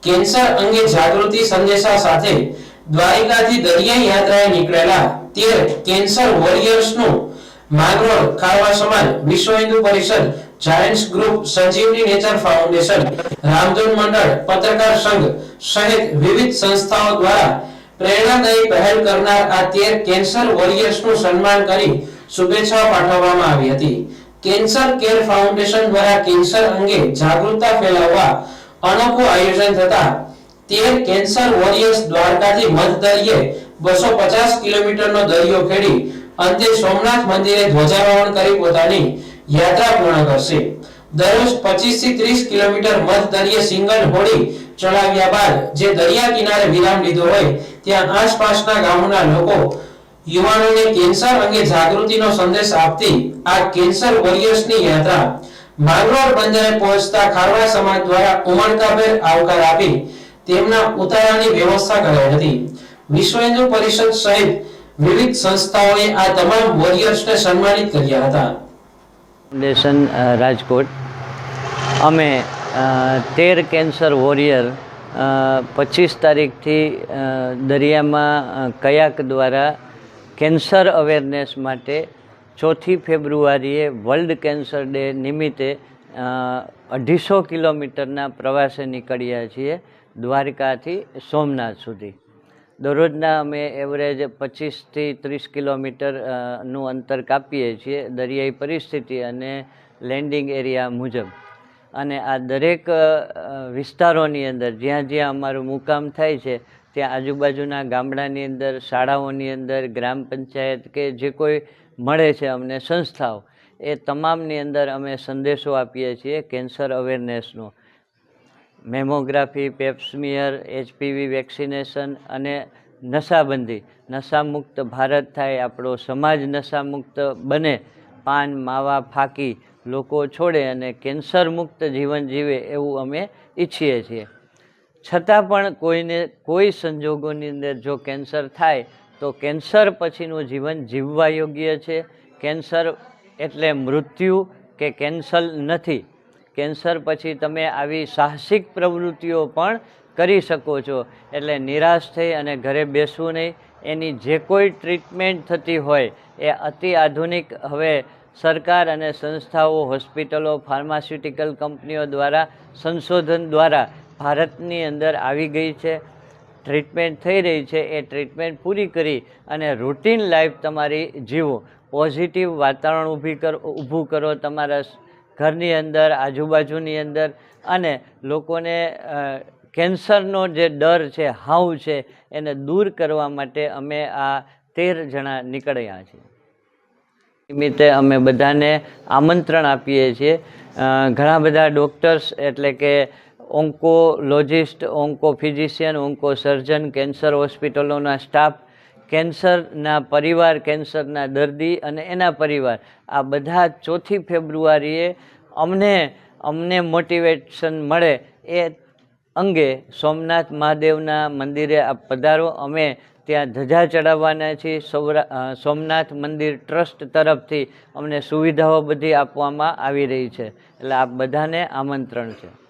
Cancer અંગે જાગૃતિ સંદેશા સાથે દ્વારિકાથી દરિયાઈ યાત્રાએ નીકળેલા 13 કેન્સર વોરિયર્સનું માંગરોળ ખારવા સમાજ, વિશ્વ હિન્દુ પરિષદ, જાયન્ટ્સ ગ્રુપ, સંજીવની નેચર ફાઉન્ડેશન, રામધૂન મંડળ, પત્રકાર સંઘ સહિત વિવિધ સંસ્થાઓ દ્વારા પ્રેરણાદાયી પહેલ કરનાર આ 13 કેન્સર વોરિયર્સનું સન્માન કરી શુભેચ્છાઓ પાઠવવામાં આવી હતી. કેન્સર કેર ફાઉન્ડેશન દ્વારા કેન્સર અંગે જાગૃતતા ફેલાવવા અનોખું આયોજન થતા 13 કેન્સર વોરિયર્સ દ્વારકાથી મધદરિયે 250 કિલોમીટરનો દરિયો ખેડી અંતે સોમનાથ મંદિરે ધ્વજારોહણ કરી પોતાની યાત્રા પૂર્ણ કરશે. દરરોજ 25 થી 30 કિલોમીટર મધદરિયે સિંગલ હોડી ચલાવ્યા બાદ જે દરિયા કિનારે વિરામ લીધો હોય ત્યાં આસપાસના ગામોના લોકો યુવાનોને કેન્સર અંગે જાગૃતિનો સંદેશ આપતી આ કેન્સર વોરિયર્સની યાત્રા માંગરોળ બંદરે પહોંચતા ખારવા સમાજ દ્વારા ઉમળકાભેર આવકાર આપી તેમના ઉતારાની વ્યવસ્થા કરાઈ હતી. વિશ્વ હિન્દુ પરિષદ સહિત વિવિધ સંસ્થાઓએ આ તમામ વોરિયર્સને સન્માનિત કર્યા હતા. ફાઉન્ડેશન રાજકોટ અમે 13 કેન્સર વોરિયર 25 તારીખથી દરિયામાં કયાક દ્વારા કેન્સર અવેરનેસ માટે 4 ફેબ્રુઆરીએ વર્લ્ડ કેન્સર ડે નિમિત્તે 250 કિલોમીટરના પ્રવાસે નીકળ્યા છીએ દ્વારકાથી સોમનાથ સુધી. દરરોજના અમે એવરેજ 25થી 30 કિલોમીટરનું અંતર કાપીએ છીએ દરિયાઈ પરિસ્થિતિ અને લેન્ડિંગ એરિયા મુજબ. અને આ દરેક વિસ્તારોની અંદર જ્યાં જ્યાં અમારું મુકામ થાય છે ત્યાં આજુબાજુના ગામડાની અંદર, શાળાઓની અંદર, ગ્રામ પંચાયત કે જે કોઈ મળે છે અમને સંસ્થાઓ, એ તમામની અંદર અમે સંદેશો આપીએ છીએ કેન્સર અવેરનેસનો. મેમોગ્રાફી, પેપ્સમિયર, એચપીવી વેક્સિનેશન અને નશાબંધી, નશામુક્ત ભારત થાય, આપણો સમાજ નશામુક્ત બને, પાન, માવા, ફાકી લોકો છોડે અને કેન્સર મુક્ત જીવન જીવે એવું અમે ઈચ્છીએ છીએ. છતાં પણ કોઈને કોઈ સંજોગોની અંદર જો કેન્સર થાય તો કેન્સર પછીનું જીવન જીવવા યોગ્ય છે. કેન્સર એટલે મૃત્યુ કે કેન્સર નથી. કેન્સર પછી તમે આવી સાહસિક પ્રવૃત્તિઓ પણ કરી શકો છો. એટલે નિરાશ થઈ અને ઘરે બેસવું નહીં. એની જે કોઈ ટ્રીટમેન્ટ થતી હોય એ અતિ આધુનિક હવે સરકાર અને સંસ્થાઓ, હોસ્પિટલો, ફાર્માસ્યુટિકલ કંપનીઓ દ્વારા સંશોધન દ્વારા ભારતની અંદર આવી ગઈ છે. ટ્રીટમેન્ટ થઈ રહી છે. એ ટ્રીટમેન્ટ પૂરી કરી અને રૂટીન લાઈફ તમારી જીવો. પોઝિટિવ વાતાવરણ ઊભું કરો તમારા ઘરની અંદર, આજુબાજુની અંદર, અને લોકોને કેન્સરનો જે ડર છે, હાવ છે, એને દૂર કરવા માટે અમે આ 13 જણા નીકળ્યા છીએ. નિમિત્તે અમે બધાને આમંત્રણ આપીએ છીએ. ઘણા બધા ડૉક્ટર્સ એટલે કે ઓન્કોલોજિસ્ટ, ઓન્કોફિઝિશિયન, ઓન્કોસર્જન, કેન્સર હોસ્પિટલોના સ્ટાફ, કેન્સરના પરિવાર, કેન્સરના દર્દી અને એના પરિવાર, આ બધા 4 ફેબ્રુઆરીએ અમને મોટિવેશન મળે એ અંગે સોમનાથ મહાદેવના મંદિરે આપ પધારો. અમે ત્યાં ધજા ચડાવવાના છીએ. સોમનાથ મંદિર ટ્રસ્ટ તરફથી અમને સુવિધાઓ બધી આપવામાં આવી રહી છે. એટલે આપ બધાને આમંત્રણ છે.